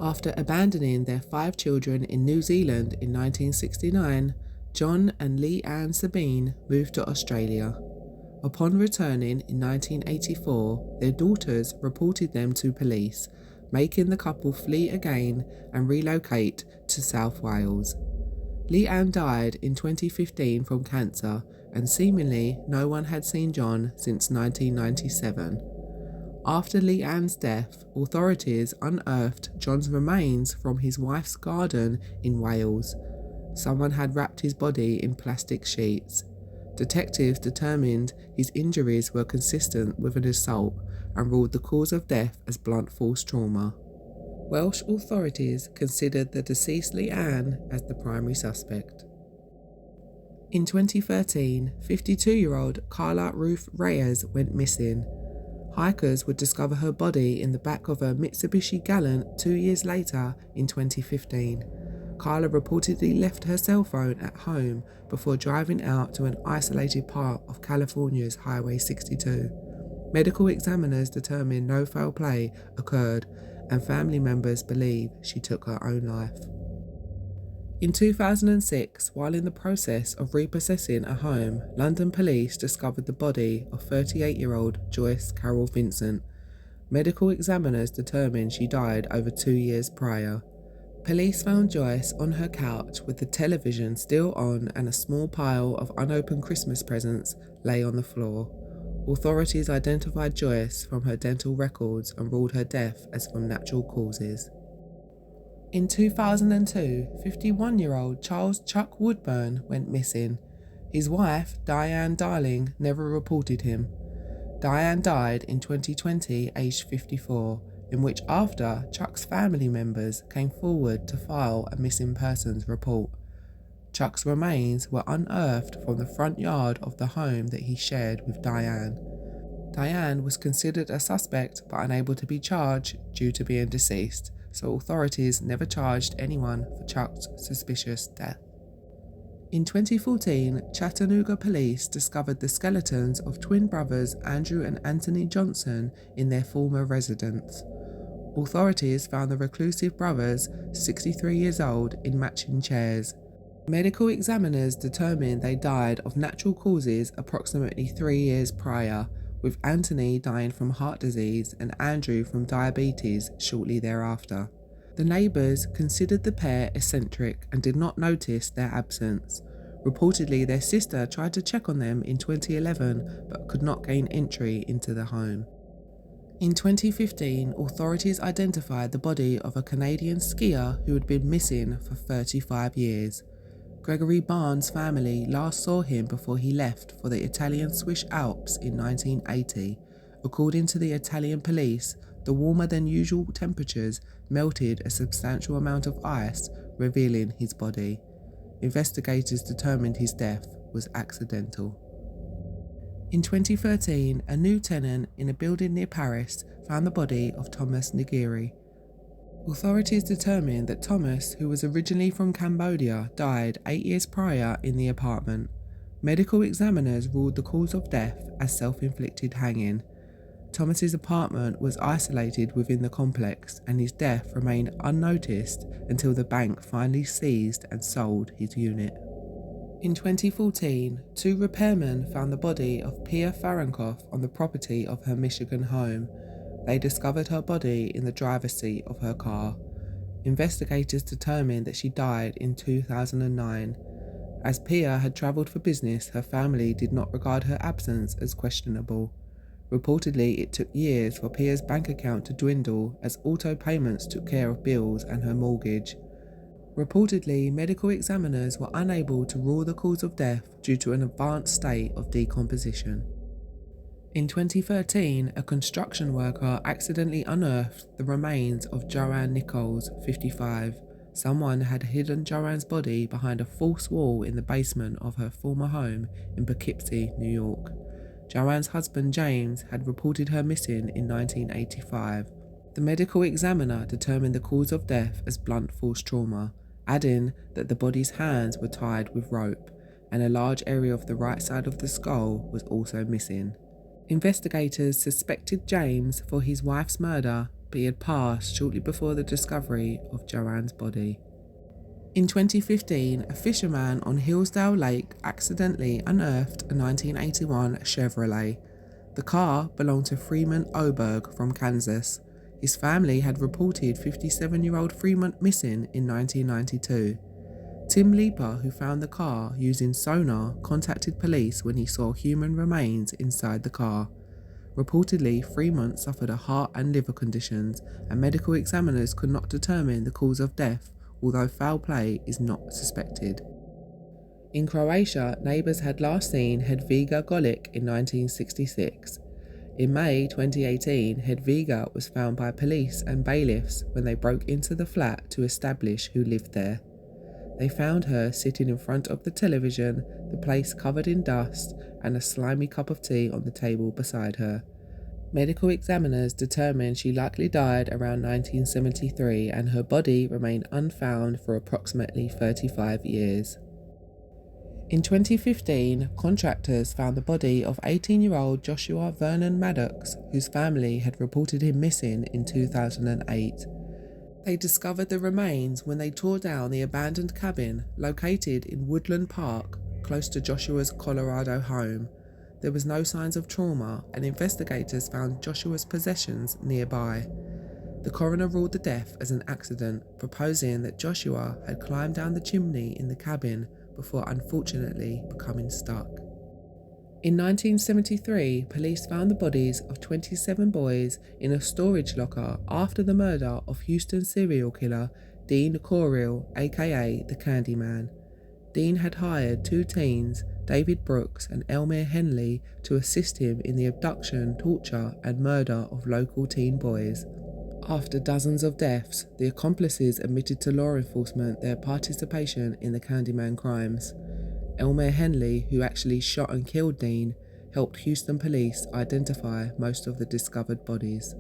After abandoning their 5 children in New Zealand in 1969, John and Leigh Ann Sabine moved to Australia. Upon returning in 1984, their daughters reported them to police, making the couple flee again and relocate to South Wales. Leigh Ann died in 2015 from cancer, and seemingly no one had seen John since 1997. After Leigh Ann's death, authorities unearthed John's remains from his wife's garden in Wales. Someone had wrapped his body in plastic sheets. Detectives determined his injuries were consistent with an assault and ruled the cause of death as blunt force trauma. Welsh authorities considered the deceased Leigh Ann as the primary suspect. In 2013, 52-year-old Carla Ruth Reyes went missing. Hikers would discover her body in the back of a Mitsubishi Galant 2 years later in 2015. Carla reportedly left her cell phone at home before driving out to an isolated part of California's Highway 62. Medical examiners determined no foul play occurred, and family members believe she took her own life. In 2006, while in the process of repossessing a home, London police discovered the body of 38-year-old Joyce Carol Vincent. Medical examiners determined she died over 2 years prior. Police found Joyce on her couch with the television still on, and a small pile of unopened Christmas presents lay on the floor. Authorities identified Joyce from her dental records and ruled her death as from natural causes. In 2002, 51-year-old Charles Chuck Woodburn went missing. His wife, Diane Darling, never reported him. Diane died in 2020, aged 54, in which after Chuck's family members came forward to file a missing persons report. Chuck's remains were unearthed from the front yard of the home that he shared with Diane. Diane was considered a suspect but unable to be charged due to being deceased, so authorities never charged anyone for Chuck's suspicious death. In 2014, Chattanooga police discovered the skeletons of twin brothers Andrew and Anthony Johnson in their former residence. Authorities found the reclusive brothers, 63 years old, in matching chairs. Medical examiners determined they died of natural causes approximately 3 years prior, with Anthony dying from heart disease and Andrew from diabetes shortly thereafter. The neighbours considered the pair eccentric and did not notice their absence. Reportedly, their sister tried to check on them in 2011 but could not gain entry into the home. In 2015, authorities identified the body of a Canadian skier who had been missing for 35 years. Gregory Barnes' family last saw him before he left for the Italian Swiss Alps in 1980. According to the Italian police, the warmer than usual temperatures melted a substantial amount of ice, revealing his body. Investigators determined his death was accidental. In 2013, a new tenant in a building near Paris found the body of Thomas Nigiri. Authorities determined that Thomas, who was originally from Cambodia, died 8 years prior in the apartment. Medical examiners ruled the cause of death as self-inflicted hanging. Thomas's apartment was isolated within the complex, and his death remained unnoticed until the bank finally seized and sold his unit. In 2014, 2 repairmen found the body of Pia Fahrenkopf on the property of her Michigan home. They discovered her body in the driver's seat of her car. Investigators determined that she died in 2009. As Pia had travelled for business, her family did not regard her absence as questionable. Reportedly, it took years for Pia's bank account to dwindle as auto payments took care of bills and her mortgage. Reportedly, medical examiners were unable to rule the cause of death due to an advanced state of decomposition. In 2013, a construction worker accidentally unearthed the remains of Joanne Nichols, 55. Someone had hidden Joanne's body behind a false wall in the basement of her former home in Poughkeepsie, New York. Joanne's husband James had reported her missing in 1985. The medical examiner determined the cause of death as blunt force trauma, adding that the body's hands were tied with rope, and a large area of the right side of the skull was also missing. Investigators suspected James for his wife's murder, but he had passed shortly before the discovery of Joanne's body. In 2015, a fisherman on Hillsdale Lake accidentally unearthed a 1981 Chevrolet. The car belonged to Freeman Oberg from Kansas. His family had reported 57-year-old Freeman missing in 1992. Tim Leeper, who found the car using sonar, contacted police when he saw human remains inside the car. Reportedly, Freeman suffered a heart and liver conditions, and medical examiners could not determine the cause of death, although foul play is not suspected. In Croatia, neighbours had last seen Hedviga Golic in 1966. In May 2018, Hedviga was found by police and bailiffs when they broke into the flat to establish who lived there. They found her sitting in front of the television, the place covered in dust, and a slimy cup of tea on the table beside her. Medical examiners determined she likely died around 1973, and her body remained unfound for approximately 35 years. In 2015, contractors found the body of 18-year-old Joshua Vernon Maddox, whose family had reported him missing in 2008. They discovered the remains when they tore down the abandoned cabin located in Woodland Park, close to Joshua's Colorado home. There was no signs of trauma, and investigators found Joshua's possessions nearby. The coroner ruled the death as an accident, proposing that Joshua had climbed down the chimney in the cabin before unfortunately becoming stuck. In 1973, police found the bodies of 27 boys in a storage locker after the murder of Houston serial killer Dean Corrill, aka the Candyman. Dean had hired 2 teens, David Brooks and Elmer Henley, to assist him in the abduction, torture and murder of local teen boys. After dozens of deaths, the accomplices admitted to law enforcement their participation in the Candyman crimes. Elmer Henley, who actually shot and killed Dean, helped Houston police identify most of the discovered bodies.